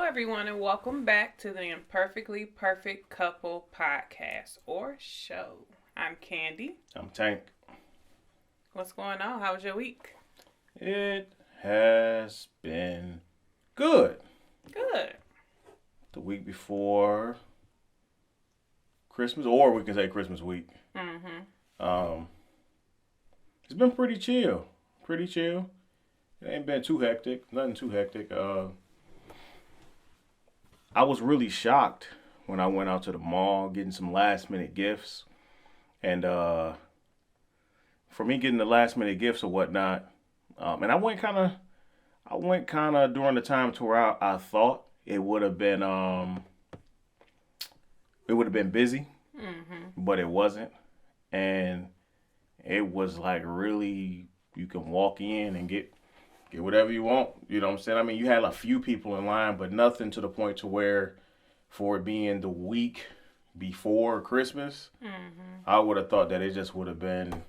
Hello, everyone, and welcome back to the Imperfectly Perfect Couple podcast or show. I'm Kandy. I'm Tank. What's going on? How was your week? It has been good. Good. The week before Christmas, or we can say Christmas week. Um, it's been pretty chill. Pretty chill. It ain't been too hectic. Nothing too hectic. I was really shocked when I went out to the mall getting some last minute gifts. And for me getting the last minute gifts or whatnot, and I went kind of during the time to where I thought it would have been busy, but it wasn't, and it was like really you can walk in and get whatever you want. You know what I'm saying? I mean, you had a few people in line, but nothing to the point to where for it being the week before Christmas, I would have thought that it just would have been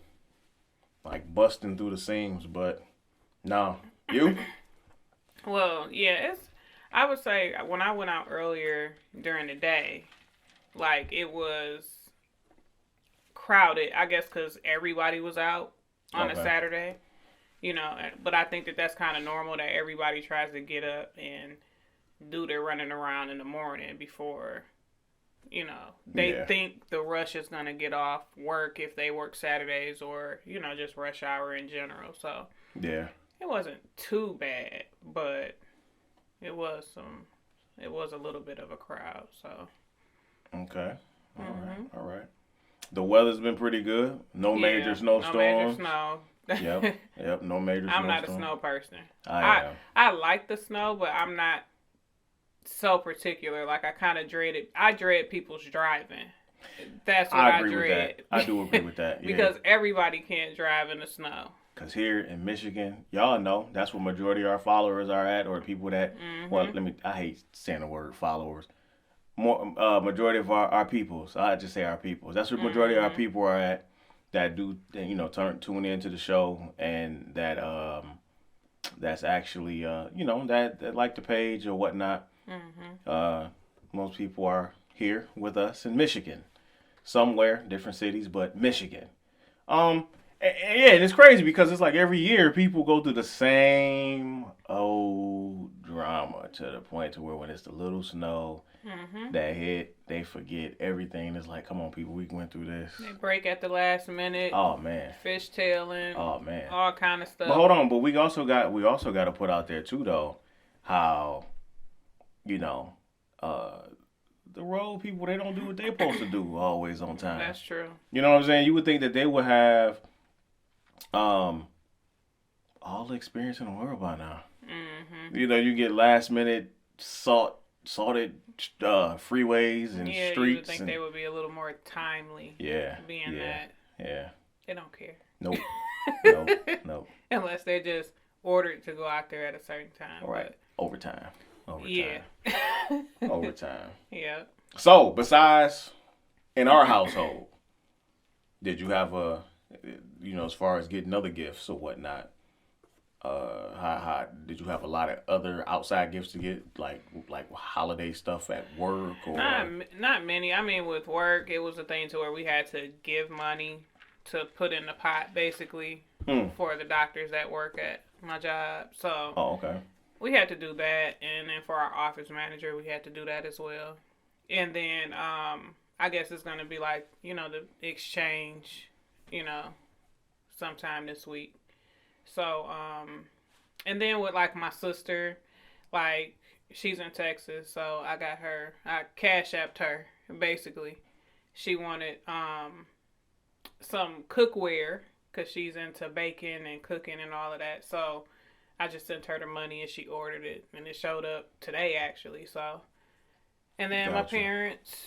like busting through the seams, but no. You? Well, yeah, I would say when I went out earlier during the day, like it was crowded, I guess, because everybody was out on a Okay. Saturday. But I think that that's kind of normal that everybody tries to get up and do their running around in the morning before, they Yeah. think the rush is going to get off work if they work Saturdays or, just rush hour in general. So Yeah. it wasn't too bad, but it was a little bit of a crowd. So, Okay. All right. hmm All right. The weather's been pretty good. No major yeah, no major snowstorms. snow. Yep. Yep. No major I'm not a snowstorms. snow person. I I am. I like the snow, but I'm not so particular. Like I kind of dread it. I dread people's driving. That's what I I agree with dread. that. I do agree with that. Yeah. Because everybody can't drive in the snow. Because here in Michigan, y'all know that's where majority of our followers are at, or people that, well, Mhm. I hate saying the word followers. More, majority of our peoples, I just say our peoples. That's where majority of our Mhm. people are at that do, tune into the show and that's actually, that like the page or whatnot. Mhm. Uh, most people are here with us in Michigan, somewhere, different cities, but Michigan. Um, yeah, and it's crazy because it's like every year people go through the same old drama to the point to where when it's the little snow Mhm. that hit, they forget everything. It's like, come on, people, we went through this. They break at the last minute, Oh man, fishtailing, oh man. all kind of But stuff. hold on, but we also got to put out there too though, how you know, uh, the road people they don't do what they're supposed to do always on time. That's true. You know what I'm saying? You would think that they would have um all the experience in the world by now. Mhm. You get last minute salted freeways and Yeah, you would streets think they and would be a little more timely, yeah, being yeah, that yeah. they don't care. Nope, nope, nope. Unless they just ordered to go out there at a certain time. All right, But overtime, yeah. overtime, overtime. Yeah. So besides in our household, did you have as far as getting other gifts or whatnot? How did you have a lot of other outside gifts to get like holiday stuff at work Not or? not many. I mean, with work, it was a thing to where we had to give money to put in the pot, basically, Hmm. for the doctors that work at my job. So Oh, okay. we had to do that, and then for our office manager, we had to do that as well. And then I guess it's gonna be like the exchange, you know, sometime this week. So and then with like my sister, like she's in Texas, so I cash apped her basically. She wanted some cookware because she's into baking and cooking and all of that. So I just sent her the money and she ordered it and it showed up today actually. So and then my Gotcha. parents,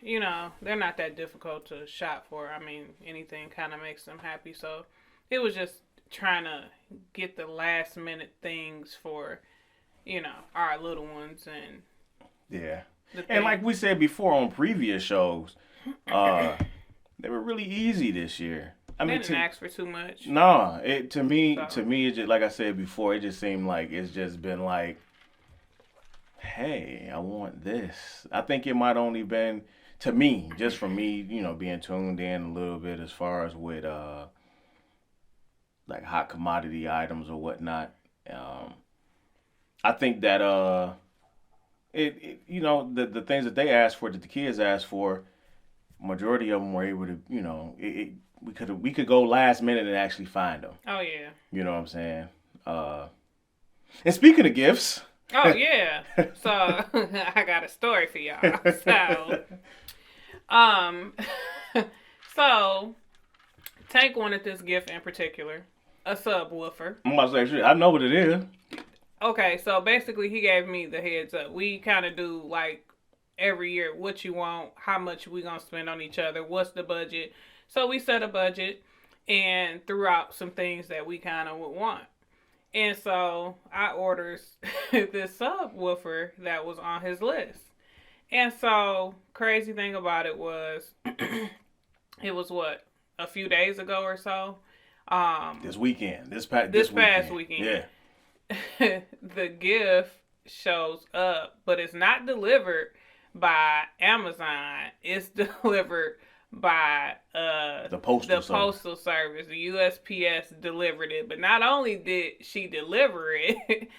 they're not that difficult to shop for. I mean, anything kind of makes them happy. So it was just trying to get the last minute things for, our little ones and Yeah. the And thing. like we said before on previous shows, uh, they were really easy this year. I They mean, didn't ask for too much. nah, it to me, So, to me, it just like I said before, it just seemed like it's just been like hey, I want this. I think it might only been to me, just from me, being tuned in a little bit as far as with like hot commodity items or whatnot. Um, I think that the things that they asked for, that the kids asked for, majority of them were able to, we could go last minute and actually find them. Oh yeah. You know what I'm saying? And speaking of gifts. Oh yeah. So I got a story for y'all. So um so Tank wanted this gift in particular, a subwoofer. I'm about to say, I know what it is. Okay, so basically he gave me the heads up. We kind of do like every year what you want, how much we gonna spend on each other, what's the budget. So we set a budget and threw out some things that we kind of would want. And so I ordered this subwoofer that was on his list. And so crazy thing about it was, it was what, a few days ago or so. This weekend, this past weekend. Yeah. The gift shows up, but it's not delivered by Amazon. It's delivered by the postal service. The USPS delivered it, but not only did she deliver it,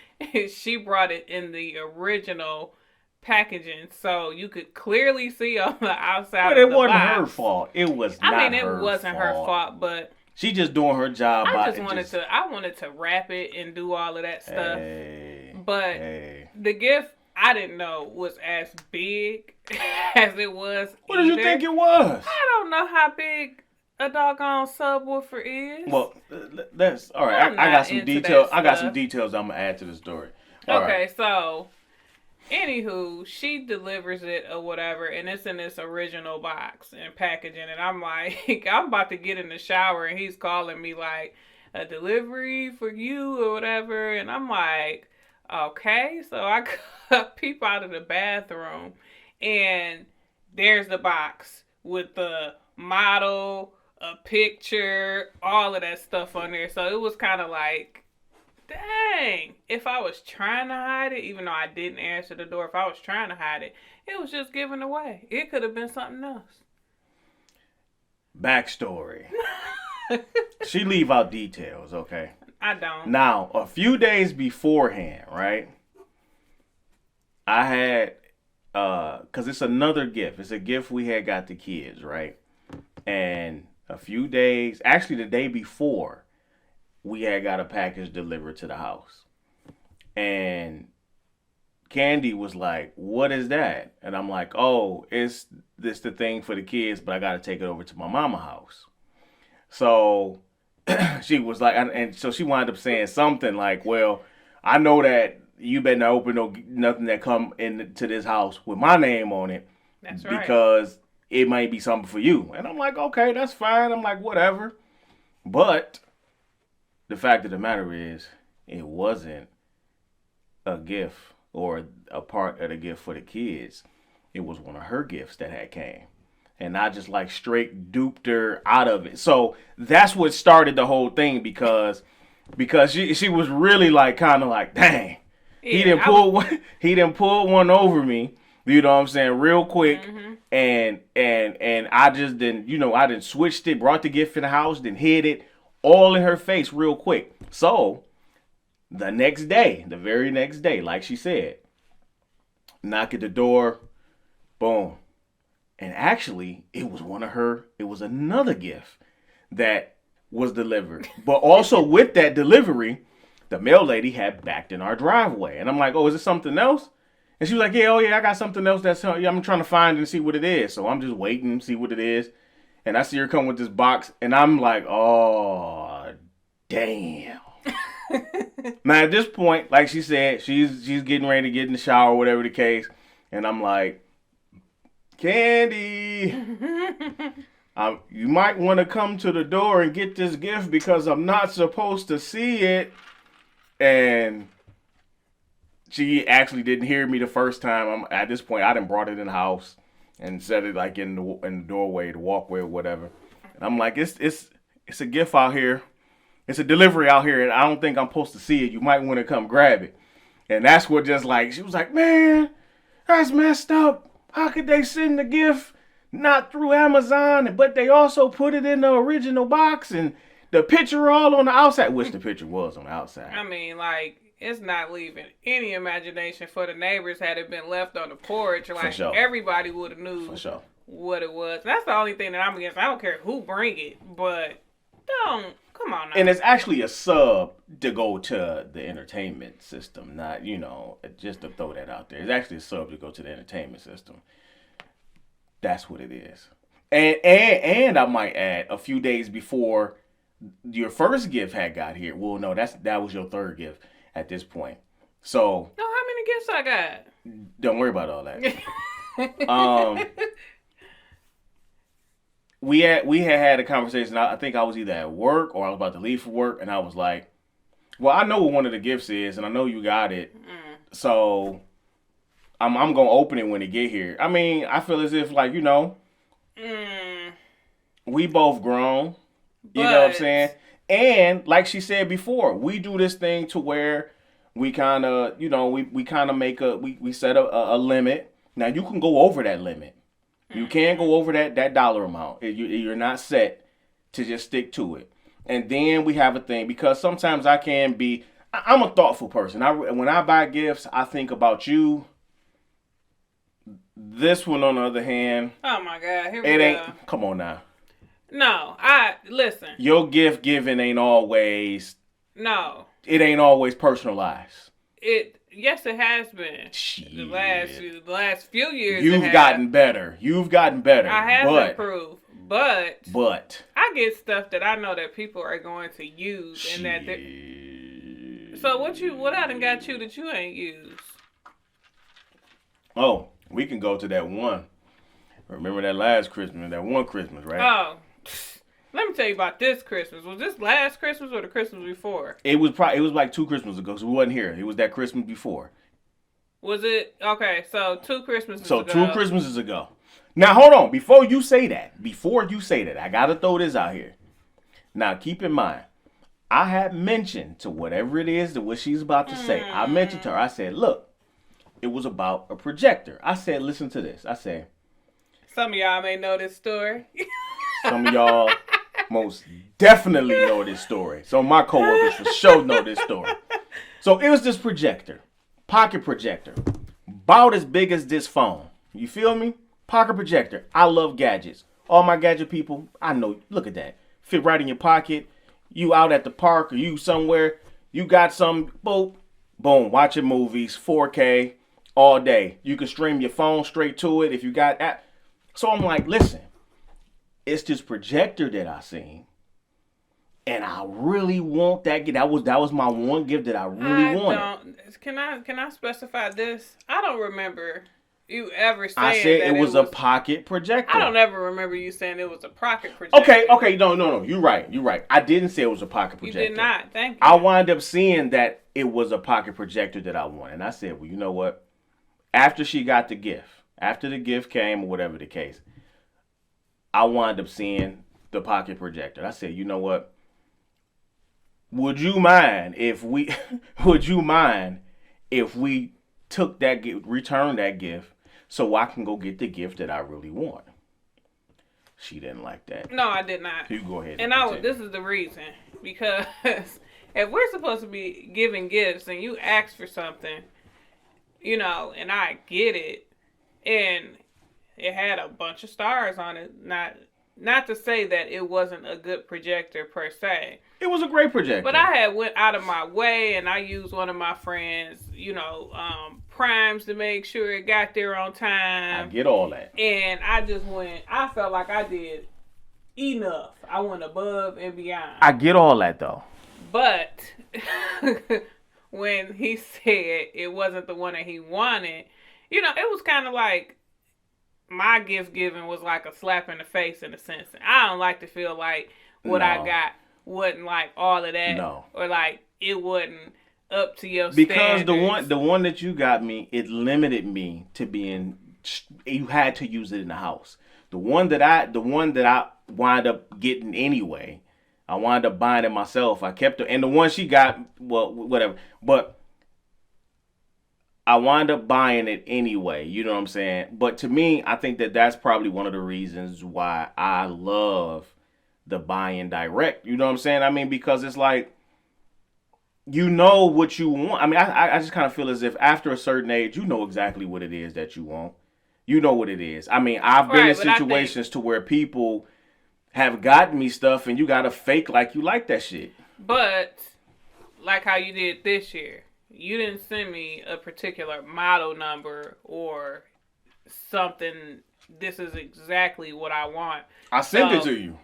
she brought it in the original packaging, so you could clearly see on the outside. But it the wasn't box. her fault. It was. It wasn't her fault, but she just doing her job. I wanted to wrap it and do all of that stuff. But the gift, I didn't know was as big as it was. What did you think it was? I don't know how big a doggone subwoofer is. Well, that's all right. I got some details. I got some details I'm gonna add to the story. Okay, so anywho, she delivers it or whatever, and it's in this original box and packaging, and I'm like, I'm about to get in the shower, and he's calling me like, a delivery for you or whatever, and I'm like, okay. So I peep out of the bathroom, and there's the box with the model, a picture, all of that stuff on there. So it was kind of like, dang, if I was trying to hide it, even though I didn't answer the door, if I was trying to hide it, it was just given away. It could have been something else. Backstory. She leave out details, okay? I don't. Now, a few days beforehand, right? I had, because it's another gift. It's a gift we had got the kids, right? And a few days, actually the day before, we had got a package delivered to the house. And Kandy was like, what is that? And I'm like, oh, it's this the thing for the kids, but I got to take it over to my mama house. So she was like, and so she wound up saying something like, well, I know that you better not open nothing that come into this house with my name on it. That's right. Because it might be something for you. And I'm like, okay, that's fine. I'm like, whatever. But the fact of the matter is, it wasn't a gift or a part of the gift for the kids. It was one of her gifts that had came. And I just like straight duped her out of it. So that's what started the whole thing because she was really like kind of like, dang, yeah, he didn't pull one over me. You know what I'm saying? Real quick. Mm-hmm. And I just didn't, I didn't switched it, brought the gift in the house, then hid it all in her face real quick. So the very next day, like she said, knock at the door, boom. And actually, it was another gift that was delivered. But also with that delivery, the mail lady had backed in our driveway. And I'm like, oh, is it something else? And she was like, yeah, I got something else I'm trying to find and see what it is. So I'm just waiting to see what it is. And I see her come with this box. And I'm like, oh, damn. Now, at this point, like she said, she's getting ready to get in the shower, whatever the case. And I'm like, Kandy, you might want to come to the door and get this gift because I'm not supposed to see it. And she actually didn't hear me the first time. At this point, I done brought it in the house and set it like in the doorway, the walkway or whatever. And I'm like, it's a gift out here. It's a delivery out here, and I don't think I'm supposed to see it. You might want to come grab it. And that's what just like, she was like, man, that's messed up. How could they send the gift not through Amazon, but they also put it in the original box and the picture all on the outside, which the picture was on the outside. I mean, like, it's not leaving any imagination for the neighbors had it been left on the porch. Like, sure. Everybody would have knew For sure. what it was. That's the only thing that I'm against. I don't care who bring it, but don't. Come on now. And it's actually a sub to go to the entertainment system, not, just to throw that out there. It's actually a sub to go to the entertainment system. That's what it is. And I might add, a few days before your first gift had got here. Well, no, that was your third gift at this point. So. No, how many gifts I got? Don't worry about all that. We had a conversation. I think I was either at work or I was about to leave for work, and I was like, "Well, I know what one of the gifts is, and I know you got it, so I'm gonna open it when it get here." I mean, I feel as if like we both grown. You know what I'm saying? And like she said before, we do this thing to where we kind of, we kind of make we set a limit. Now you can go over that limit. You can't go over that dollar amount. You're not set to just stick to it. And then we have a thing, because sometimes I'm a thoughtful person. When I buy gifts, I think about you. This one, on the other hand. Oh my God, here we go. Come on now. No, listen. Your gift giving ain't always. No. It ain't always personalized. Yes, it has been. Shit. The last few years. You've gotten better. I have improved, but I get stuff that I know that people are going to use, shit. and that. So what I done got you that you ain't used? Oh, we can go to that one. Remember that last Christmas? That one Christmas, right? Oh. Let me tell you about this Christmas. Was this last Christmas or the Christmas before? It was like 2 Christmas ago, so we wasn't here. It was that Christmas before. Was it? Okay, so 2 Christmases ago. So 2 Christmases ago. Now, hold on. Before you say that, I got to throw this out here. Now, keep in mind, I had mentioned to whatever it is, to what she's about to say, I mentioned to her, I said, look, it was about a projector. I said, listen to this. I said. Some of y'all may know this story. Some of y'all most definitely know this story. So my coworkers for sure know this story. So it was this projector, pocket projector, about as big as this phone. You feel me? Pocket projector. I love gadgets. All my gadget people, I know. Look at that. Fit right in your pocket. You out at the park or you somewhere. You got some, boom, watching movies, 4K, all day. You can stream your phone straight to it if you got that. So I'm like, listen. It's this projector that I seen, and I really want that gift. That was my one gift that I really wanted. Can I specify this? I don't remember you ever saying I said it was a pocket projector. I don't ever remember you saying it was a pocket projector. Okay, no. You're right. I didn't say it was a pocket projector. You did not. Thank you. I wound up seeing that it was a pocket projector that I wanted, and I said, well, you know what? After she got the gift, after the gift came or whatever the case, I wound up seeing the pocket projector. I said, you know what? Would you mind if we took that gift, returned that gift, so I can go get the gift that I really want? She didn't like that. No, I did not. You go ahead. And this is the reason. Because if we're supposed to be giving gifts and you ask for something, and I get it, and it had a bunch of stars on it. Not to say that it wasn't a good projector per se. It was a great projector. But I had went out of my way and I used one of my friends, primes to make sure it got there on time. I get all that. And I felt like I did enough. I went above and beyond. I get all that though. But when he said it wasn't the one that he wanted, it was kind of like, my gift giving was like a slap in the face in a sense. I don't like to feel like what I got wasn't like all of that. No. Or like it wasn't up to your because standards. the one that you got me, it limited me to being. You had to use it in the house. The one that I wind up getting anyway, I wound up buying it myself. I kept it, and the one she got, well, whatever. But I wind up buying it anyway. You know what I'm saying? But to me, I think that that's probably one of the reasons why I love the buying direct. You know what I'm saying? I mean, because it's like you know what you want. I mean, I just kind of feel as if after a certain age, you know exactly what it is that you want. You know what it is. I mean, I've been in situations to where people have gotten me stuff and you gotta fake like you like that shit. But like how you did this year, you didn't send me a particular model number or something. This is exactly what I want. I sent it to you.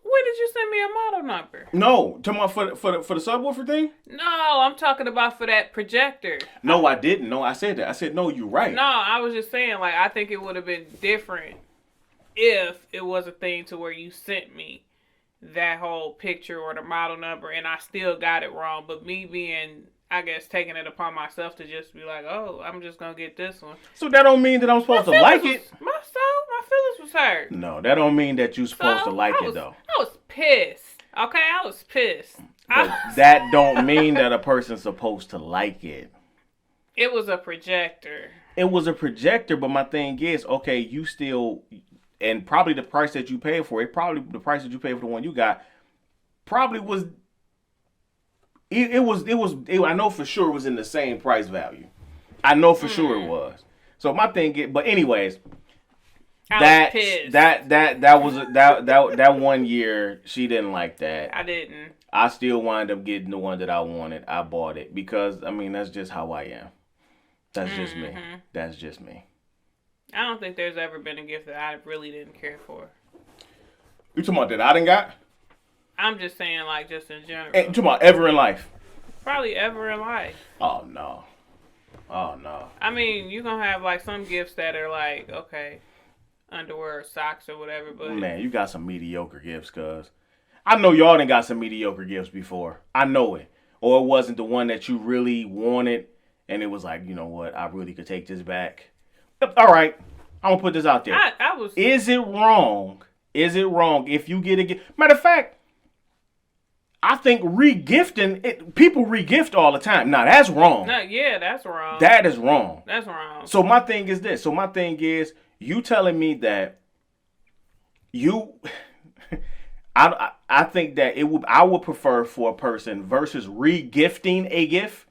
When did you send me a model number? No, talking about for the subwoofer thing. No, I'm talking about for that projector. No, I didn't. No, I said that. I said no. You're right. No, I was just saying like I think it would have been different if it was a thing to where you sent me that whole picture or the model number and I still got it wrong. But me being, I guess, taking it upon myself to just be like, oh, I'm just going to get this one. So that don't mean that I'm supposed to like it? My feelings was hurt. No, that don't mean that you're supposed to like it, though. I was pissed. Okay, I was pissed. But that don't mean that a person's supposed to like it. It was a projector. It was a projector, but my thing is, okay, you still... And probably the price that you paid for it, probably the price that you paid for the one you got, probably was. It was. I know for sure it was in the same price value. I know for sure it was. So my thing is, but anyways, that 1 year she didn't like that. I didn't. I still wind up getting the one that I wanted. I bought it because I mean that's just how I am. That's just me. That's just me. I don't think there's ever been a gift that I really didn't care for. You talking about that I done got? I'm just saying, like, just in general. You talking about ever in life? Probably ever in life. Oh, no. Oh, no. I mean, you're going to have, like, some gifts that are, like, okay, underwear or socks or whatever, but... Man, you got some mediocre gifts, cuz. I know y'all done got some mediocre gifts before. I know it. Or it wasn't the one that you really wanted, and it was like, you know what, I really could take this back. All right, I'm gonna put this out there. Is it wrong? Is it wrong if you get a gift? Matter of fact, I think regifting people regift all the time. Now that's wrong. No, yeah, that's wrong. That is wrong. That's wrong. So my thing is this. So my thing is you telling me that you. I think that I would prefer for a person versus regifting a gift.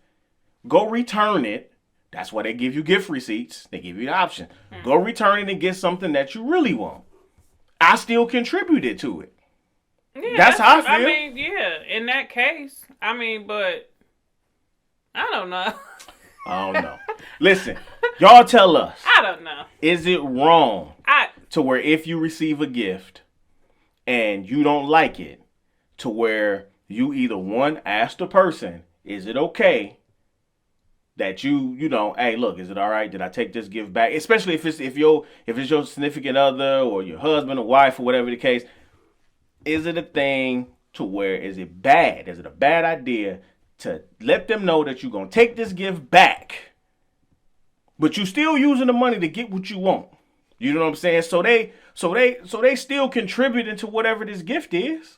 Go return it. That's why they give you gift receipts. They give you the option. Go return it and get something that you really want. I still contributed to it. Yeah, that's how I feel. I mean, yeah, in that case. I mean, but I don't know. I don't know. Listen, y'all tell us. I don't know. Is it wrong to where if you receive a gift and you don't like it, to where you either one, ask the person, is it okay? That you know, hey, look, is it all right? Did I take this gift back? Especially if it's your significant other or your husband or wife or whatever the case. Is it a thing to where is it bad? Is it a bad idea to let them know that you're gonna take this gift back, but you still using the money to get what you want? You know what I'm saying? So they still contributing to whatever this gift is.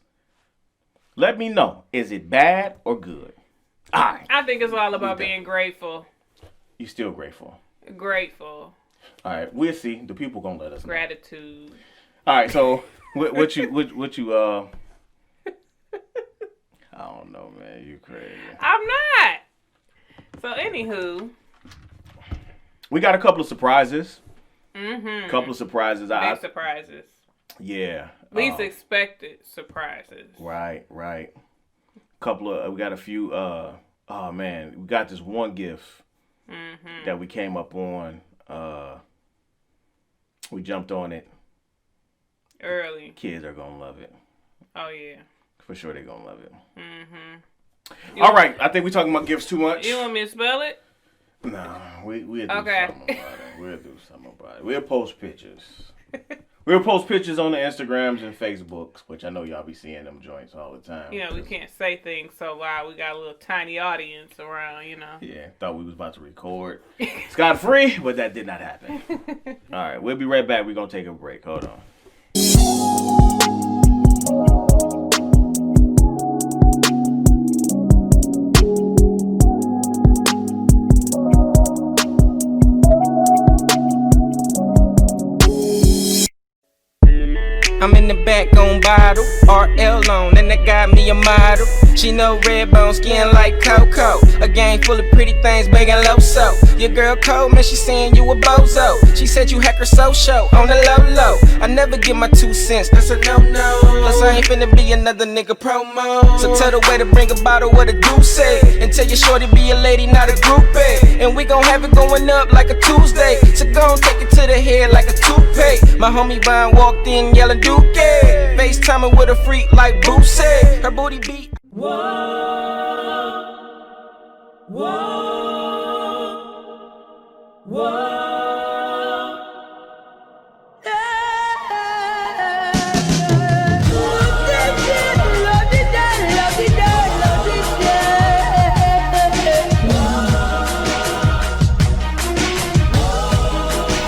Let me know. Is it bad or good? Right. I think it's all about being grateful. You still grateful? Grateful. All right, we'll see. The people gonna let us know. Gratitude. All right, so what you I don't know, man. You crazy. I'm not. So anywho, we got a couple of surprises. Couple of surprises. Big surprises. Yeah. Least expected surprises. Right. We got a few. Oh man, we got this one gift that we came up on. We jumped on it early. Kids are gonna love it. Oh yeah. For sure, they're gonna love it. All right, I think we're talking about gifts too much. You want me to spell it? No, we'll do something about it. We'll do something about it. We'll post pictures. We'll post pictures on the Instagrams and Facebooks, which I know y'all be seeing them joints all the time. You know, we can't say things so loud. We got a little tiny audience around, you know. Yeah, thought we was about to record scot-free, but that did not happen. All right, we'll be right back. We're going to take a break. Hold on. I'm in the back on bottle, RL on, and that got me a model. She know red bone skin like Coco. A gang full of pretty things, begging low so. Your girl cold, man, she saying you a bozo. She said you hack her social on the low low. I never give my 2 cents, that's a no-no. Plus I ain't finna be another nigga promo. So tell the way to bring a bottle, what a goose say. And tell your shorty be a lady, not a groupie. And we gon' have it going up like a Tuesday. So gon' take it to the head like a toupee. My homie Vine walked in yelling Duke. FaceTiming with a freak like Boosie. Her booty beat. Whoa, whoa, whoa.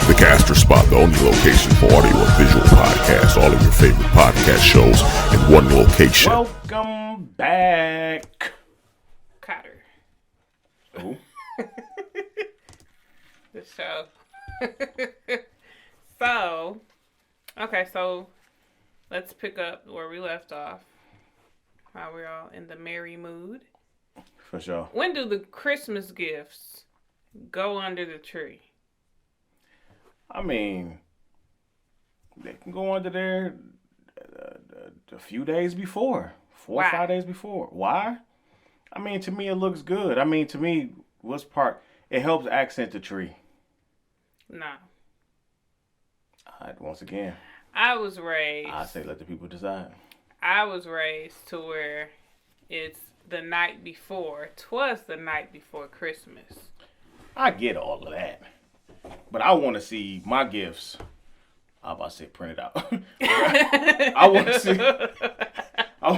The Caster Spot, the only location for audio and visual podcasts. All of your favorite podcast shows in one location. Welcome back. Cotter. Who? The show. So let's pick up where we left off. While we're all in the merry mood. For sure. When do the Christmas gifts go under the tree? I mean, they can go under there a few days before. 4 or 5 days before. Why? I mean, to me, it looks good. I mean, to me, it helps accent the tree. No. Once again, I was raised. I say let the people decide. I was raised to where it's the night before. 'Twas the night before Christmas. I get all of that. But I want to see my gifts. I'm about to say print it out. I want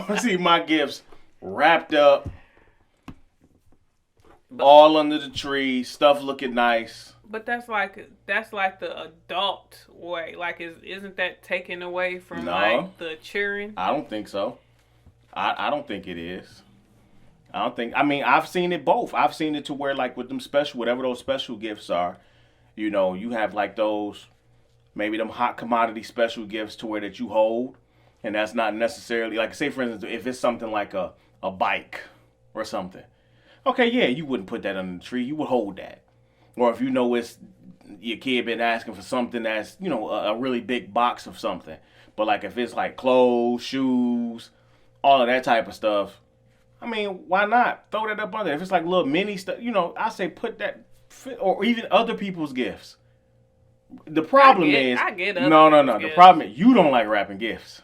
to see my gifts wrapped up, all under the tree, stuff looking nice. But that's like the adult way. Like, isn't that taken away from like the cheering? I don't think so. I don't think it is. I mean, I've seen it both. I've seen it to where, like, with them whatever those special gifts are, you know, you have like those, maybe them hot commodity special gifts to where that you hold. And that's not necessarily, like, say for instance, if it's something like a bike or something. Okay, yeah, you wouldn't put that under the tree. You would hold that. Or if you know it's your kid been asking for something that's, you know, a really big box of something. But like if it's like clothes, shoes, all of that type of stuff, I mean, why not throw that up under? If it's like little mini stuff, you know, I say put that, or even other people's gifts. The problem is, no. The problem is you don't like wrapping gifts.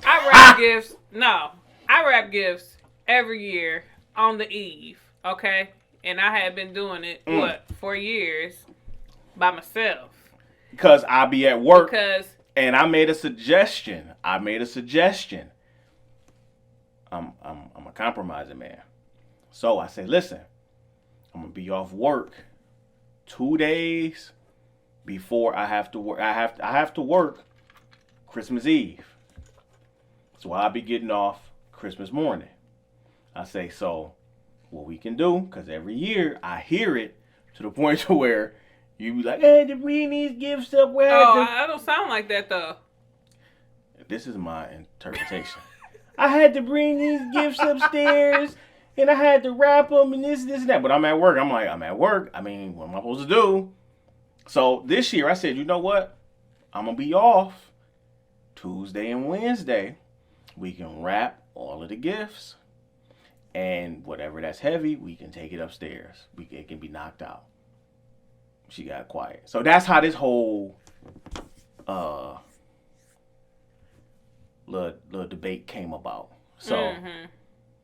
I wrap gifts. No, I wrap gifts every year on the eve. Okay, and I have been doing it for years by myself. Because I be at work. And I made a suggestion. I'm a compromising man. So I said, listen, I'm going to be off work 2 days before I have to work. I have to work Christmas Eve. So I'll be getting off Christmas morning. I say, so what we can do, because every year I hear it to the point to where you be like, hey, to bring these gifts up. I don't sound like that, though. This is my interpretation. I had to bring these gifts upstairs, and I had to wrap them, and this, and that. But I'm at work. I'm at work. I mean, what am I supposed to do? So this year, I said, you know what? I'm going to be off Tuesday and Wednesday. We can wrap all of the gifts, and whatever that's heavy, we can take it upstairs. It can be knocked out. She got quiet. So that's how this whole little debate came about. So,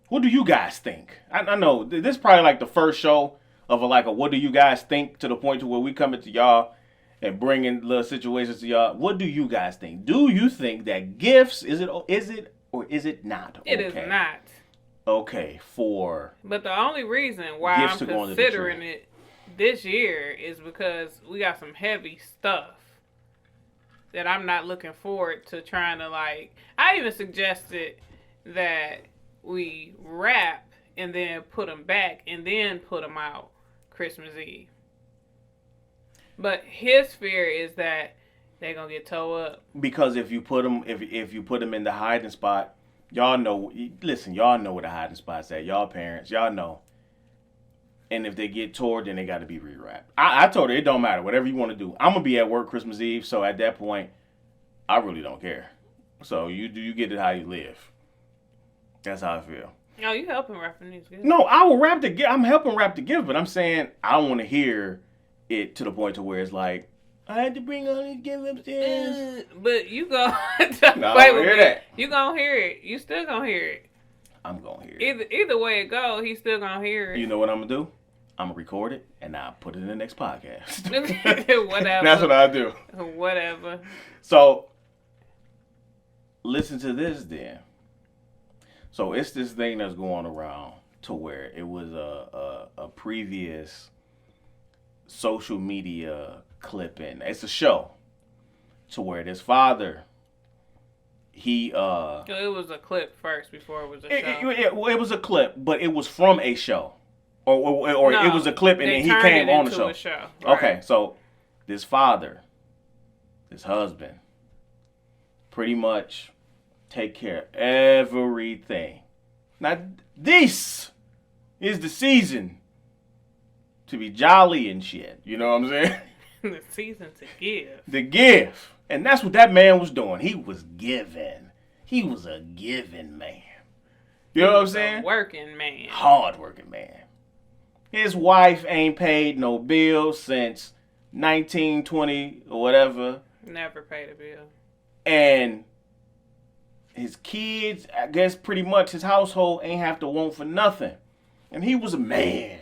what do you guys think? I know this is probably like the first show of a what do you guys think, to the point to where we coming to y'all and bringing little situations to y'all. What do you guys think? Do you think that gifts, is it or is it not okay? It is not. Okay, But the only reason why I'm considering it this year is because we got some heavy stuff that I'm not looking forward to trying to I even suggested that we wrap and then put them back and then put them out Christmas Eve. But his fear is that They gonna get towed up. Because if you put them, if you put them in the hiding spot, y'all know. Listen, y'all know where the hiding spot's at. Y'all parents, y'all know. And if they get tore, then they got to be rewrapped. I told her it don't matter. Whatever you want to do. I'm gonna be at work Christmas Eve, so at that point, I really don't care. So you get it how you live. That's how I feel. Oh, you helping wrapping these gifts? No, I will wrap the gift. I'm helping wrap the gift, but I'm saying I don't want to hear it to the point to where it's like I had to bring all these gifts upstairs. But you go. No, I don't hear that. You gonna hear it. You still gonna hear it. I'm gonna hear it. Either way it go, he's still gonna hear it. You know what I'm gonna do? I'm gonna record it and I'll put it in the next podcast. Whatever. That's what I do. Whatever. So listen to this then. So it's this thing that's going around to where it was a previous social media clipping. It's a show to where this father, it was a clip first before it was a show. It was a clip, but it was from a show. Or No, it was a clip and then he came on the show. A show. Right. Okay, so this father, this husband, pretty much take care of everything. Now, this is the season to be jolly and shit. You know what I'm saying? The season to give. To give. And that's what that man was doing. He was giving. He was a giving man. You know what I'm saying? Working man. Hard working man. His wife ain't paid no bills since 1920 or whatever. Never paid a bill. And his kids, I guess pretty much his household ain't have to want for nothing. And he was a man.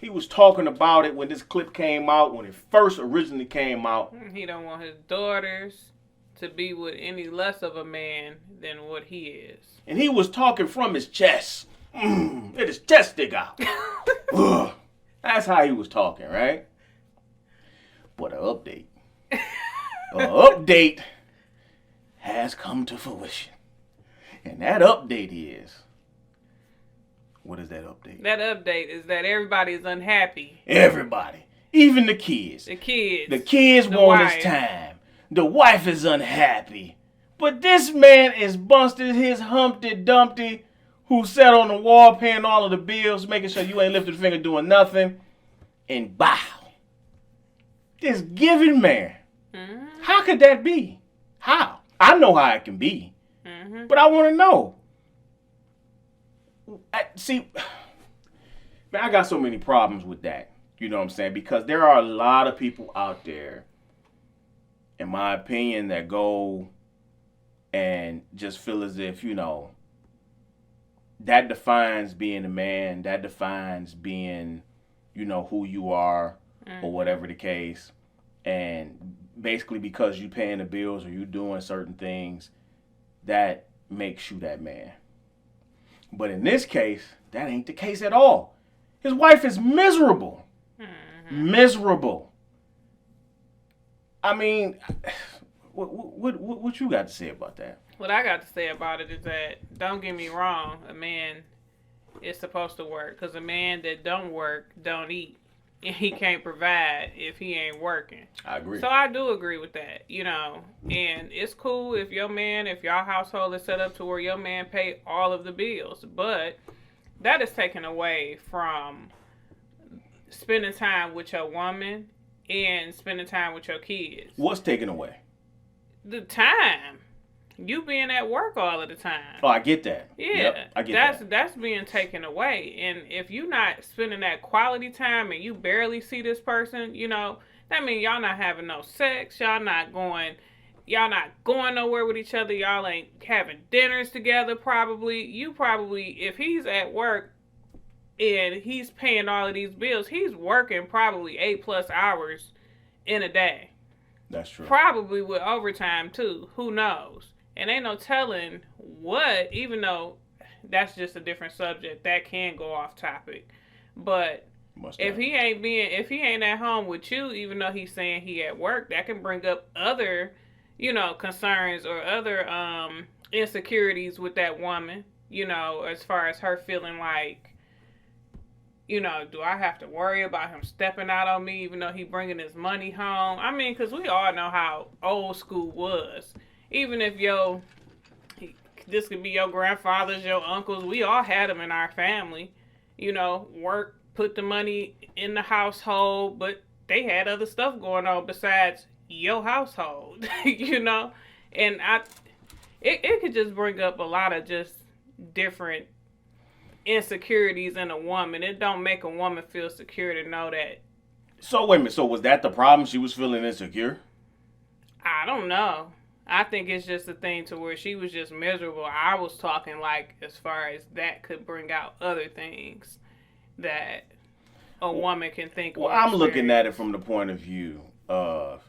He was talking about it when this clip came out, when it first originally came out. He don't want his daughters to be with any less of a man than what he is. And he was talking from his chest. Let his chest stick out. That's how he was talking, right? But an update has come to fruition. And that update is, what is that update? That update is that everybody is unhappy. Everybody. Even the kids. The kids. The kids want his time. The wife is unhappy. But this man is busted his Humpty Dumpty, who sat on the wall paying all of the bills, making sure you ain't lifted a finger doing nothing. And bow. This giving man. Mm-hmm. How could that be? How? I know how it can be. Mm-hmm. But I want to know. See, man, I got so many problems with that. You know what I'm saying? Because there are a lot of people out there, in my opinion, that go and just feel as if, you know, that defines being a man. That defines being, you know, who you are or whatever the case. And basically because you paying the bills or you doing certain things, that makes you that man. But in this case, that ain't the case at all. His wife is miserable. Mm-hmm. Miserable. I mean, what you got to say about that? What I got to say about it is that, don't get me wrong, a man is supposed to work. Because a man that don't work don't eat. And he can't provide if he ain't working. I agree. So I do agree with that, you know. And it's cool if your household is set up to where your man pay all of the bills. But that is taken away from spending time with your woman and spending time with your kids. What's taken away? The time. You being at work all of the time. Oh, I get that. Yeah, yep, I get that. That's being taken away. And if you're not spending that quality time and you barely see this person, you know, that means y'all not having no sex. Y'all not going nowhere with each other. Y'all ain't having dinners together probably. If he's at work and he's paying all of these bills, he's working probably 8+ hours in a day. That's true. Probably with overtime too. Who knows? And ain't no telling what, even though that's just a different subject, that can go off topic. But if he ain't at home with you, even though he's saying he at work, that can bring up other, you know, concerns or other insecurities with that woman, you know, as far as her feeling like you know, do I have to worry about him stepping out on me even though he bringing his money home? I mean, because we all know how old school was. Even if this could be your grandfathers, your uncles, we all had them in our family. You know, work, put the money in the household, but they had other stuff going on besides your household, you know? And it could just bring up a lot of just different insecurities in a woman. It don't make a woman feel secure to know that. So wait a minute. So was that the problem? She was feeling insecure? I don't know. I think it's just a thing to where she was just miserable. I was talking like as far as that could bring out other things that a woman can think. Well, I'm looking at it from the point of view of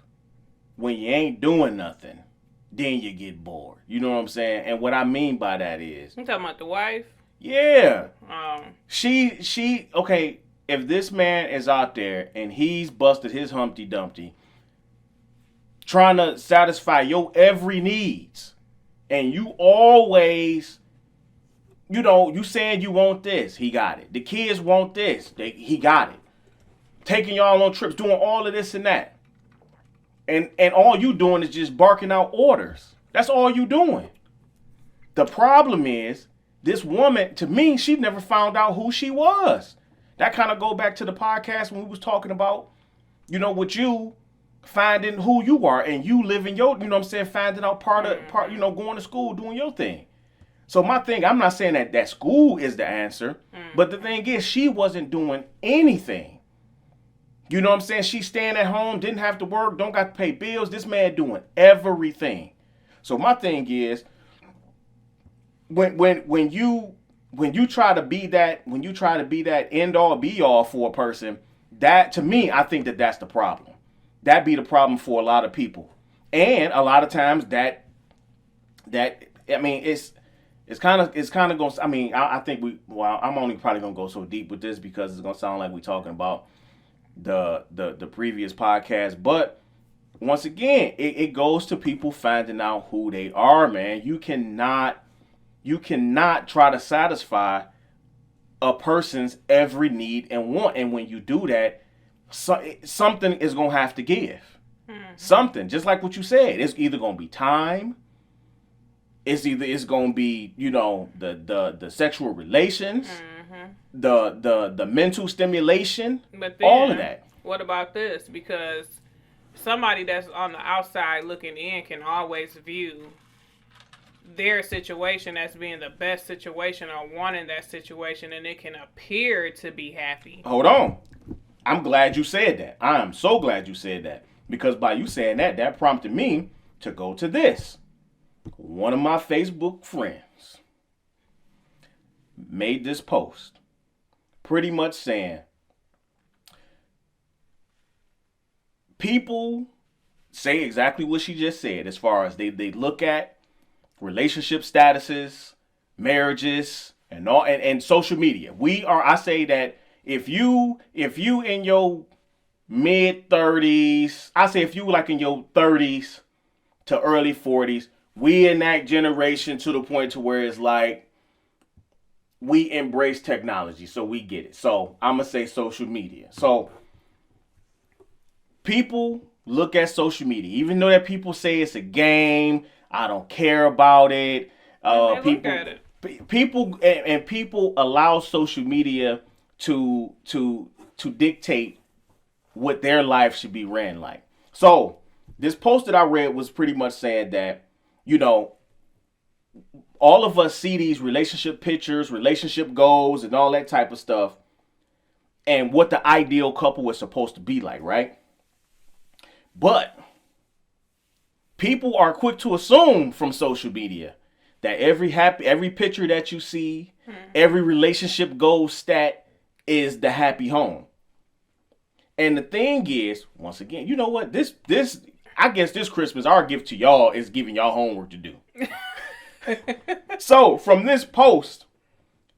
when you ain't doing nothing, then you get bored. You know what I'm saying? And what I mean by that is, I'm talking about the wife. Yeah. She okay, if this man is out there and he's busted his Humpty Dumpty trying to satisfy your every needs, and you always, you know, you saying you want this, he got it. The kids want this, he got it. Taking y'all on trips, doing all of this and that. And all you doing is just barking out orders. That's all you doing. The problem is, this woman, to me, she never found out who she was. That kind of go back to the podcast when we was talking about, you know, with you finding who you are and you living your, you know what I'm saying, finding out part, you know, going to school, doing your thing. So my thing, I'm not saying that school is the answer, but the thing is, she wasn't doing anything. You know what I'm saying? She's staying at home, didn't have to work, don't got to pay bills. This man doing everything. So my thing is, when you try to be that end all be all for a person, that to me, I think that's the problem. That be the problem for a lot of people, and a lot of times that I mean it's kind of going. I mean I think I'm only probably gonna go so deep with this because it's gonna sound like we're talking about the previous podcast, but once again, it goes to people finding out who they are, man. You cannot try to satisfy a person's every need and want. And when you do that, something is going to have to give. Something. Just like what you said. It's either going to be time. It's going to be, you know, the sexual relations. The mental stimulation. But then, all of that. What about this? Because somebody that's on the outside looking in can always view their situation as being the best situation or wanting that situation, and it can appear to be happy. Hold on. I'm glad you said that. I am so glad you said that. Because by you saying that prompted me to go to this. One of my Facebook friends made this post pretty much saying, people say exactly what she just said as far as they look at relationship statuses, marriages, and all, and social media. I say that if you in your mid 30s, I say if you like in your 30s to early 40s, we in that generation to the point to where it's like we embrace technology, so we get it. So I'm gonna say social media. So people look at social media, even though that people say it's a game. I don't care about it. People allow social media to dictate what their life should be ran like. So this post that I read was pretty much saying that, you know, all of us see these relationship pictures, relationship goals, and all that type of stuff, and what the ideal couple is supposed to be like, right? But people are quick to assume from social media that every picture that you see, every relationship goal stat is the happy home. And the thing is, once again, you know what? This I guess this Christmas, our gift to y'all is giving y'all homework to do. So from this post,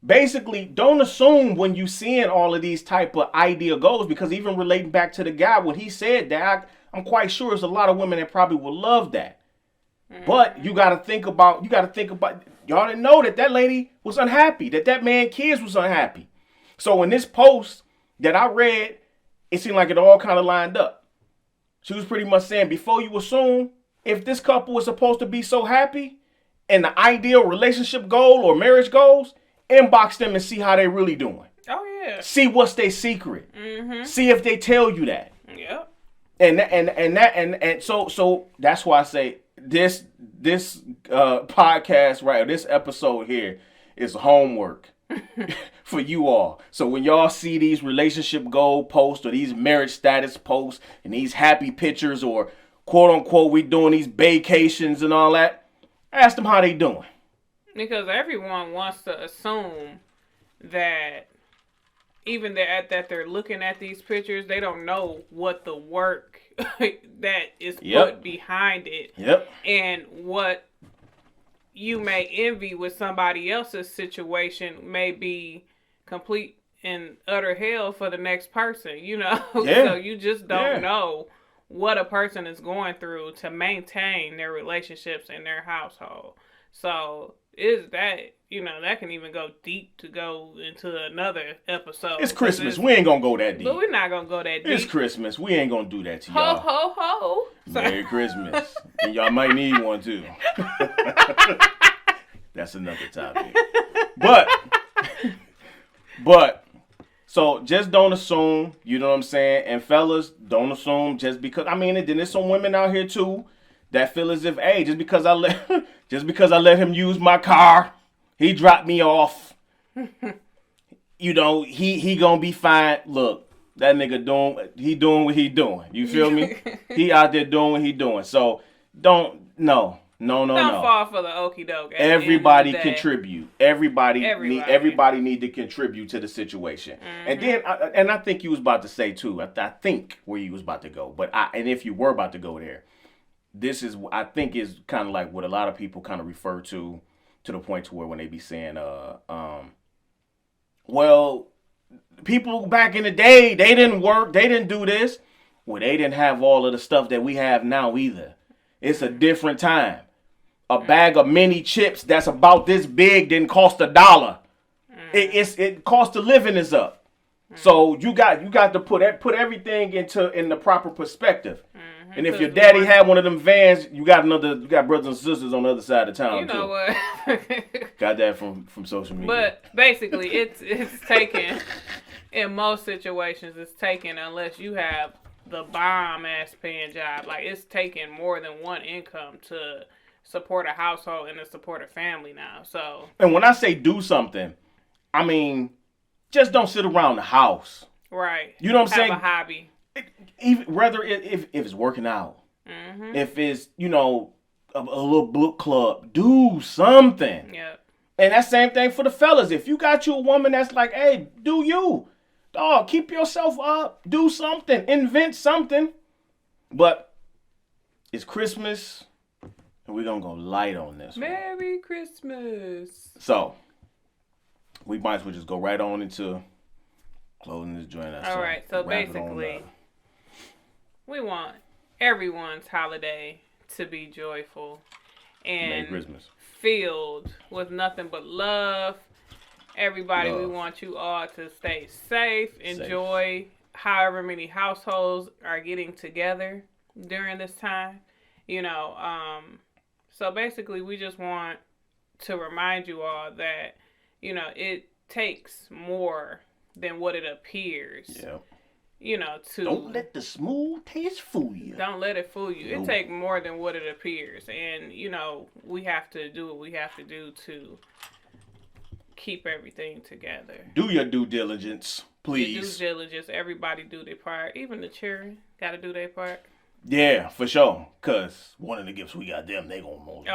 basically, don't assume when you seeing all of these type of ideal goals, because even relating back to the guy, when he said that, I'm quite sure there's a lot of women that probably would love that. But you got to think about, y'all didn't know that lady was unhappy, that man kids was unhappy. So in this post that I read, it seemed like it all kind of lined up. She was pretty much saying, before you assume, if this couple was supposed to be so happy and the ideal relationship goal or marriage goals, inbox them and see how they really doing. Oh yeah. See what's their secret. Mm-hmm. See if they tell you that. Yep. And so that's why I say this podcast, right, this episode here is homework for you all. So when y'all see these relationship goal posts or these marriage status posts and these happy pictures or quote unquote we doing these vacations and all that, ask them how they doing. Because everyone wants to assume that even that they're looking at these pictures, they don't know what the work that is put behind it. Yep. And what you may envy with somebody else's situation may be complete and utter hell for the next person, you know? Yeah. So you just don't know what a person is going through to maintain their relationships in their household. So is that, you know, that can even go deep to go into another episode. It's Christmas. We ain't gonna go that deep. But we're not gonna go that deep. It's Christmas. We ain't gonna do that to Ho, y'all. ho, ho. Merry Christmas. And y'all might need one too. That's another topic. But, so just don't assume, you know what I'm saying? And fellas, don't assume just because, I mean, and then there's some women out here too that feel as if, hey, just because I let him use my car, he dropped me off. You know, he gonna be fine. Look, that nigga doing what he doing. You feel me? He out there doing what he doing. So don't Don't fall for the okie doke. Everybody contribute. Everybody need to contribute to the situation. Mm-hmm. And then, I think you was about to say too. I think where you was about to go. And if you were about to go there, this is I think is kind of like what a lot of people kind of refer to the point to where when they be saying, well, people back in the day, they didn't work, they didn't do this. Well, they didn't have all of the stuff that we have now either. It's a different time. A bag of mini chips that's about this big didn't cost $1. It cost of living is up. So you got to put everything in the proper perspective. And if your daddy had one of them vans, you got brothers and sisters on the other side of town. You know what? Got that from social media. But basically, it's taken in most situations. It's taken unless you have the bomb ass paying job. Like it's taking more than one income to support a household and to support a family now. So. And when I say do something, I mean just don't sit around the house. Right. You know what I'm saying? Have a hobby. Even whether if it's working out, if it's a little book club, do something. Yeah. And that same thing for the fellas. If you got you a woman that's like, hey, do you, dog, keep yourself up, do something, invent something. But it's Christmas, and we're gonna go light on this. Merry Christmas. So we might as well just go right on into closing this joint. All right. So basically, we want everyone's holiday to be joyful and filled with nothing but love. Everybody, we want you all to stay safe, enjoy however many households are getting together during this time. You know, so basically we just want to remind you all that, you know, it takes more than what it appears. Yeah. You know, don't let the smooth taste fool you. Don't let it fool you. No. It takes more than what it appears. And, you know, we have to do what we have to do to keep everything together. Do your due diligence, please. Your due diligence. Everybody do their part. Even the children got to do their part. Yeah, for sure. Because one of the gifts we got them, they going to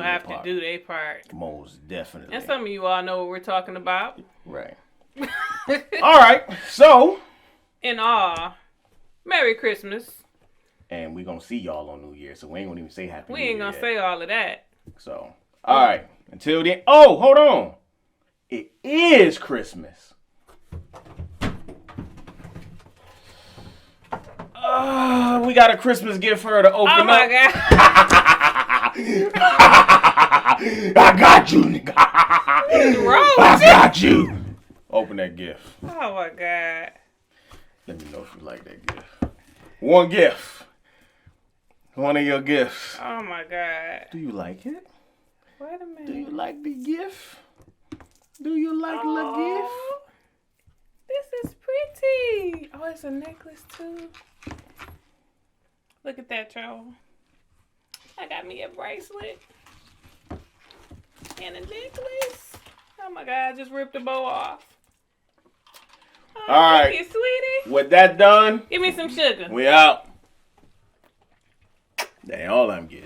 have to do their part. Most definitely. And some of you all know what we're talking about. Right. All right. So. In all, Merry Christmas. And we're going to see y'all on New Year, so we ain't going to even say Happy New Year. We ain't going to say all of that. So, all right. Until then. Oh, hold on. It is Christmas. We got a Christmas gift for her to open up. Oh, my God. I got you, nigga. What's wrong I got you. Open that gift. Oh my God. Let me know if you like that gift. One gift. One of your gifts. Oh my God. Do you like it? Wait a minute. Do you like the gift? Do you like the gift? This is pretty. Oh, it's a necklace too. Look at that, y'all. I got me a bracelet and a necklace. Oh my God, I just ripped the bow off. Oh, all right. thank you, sweetie. With that done, Give me some sugar. we out. That ain't all I'm getting.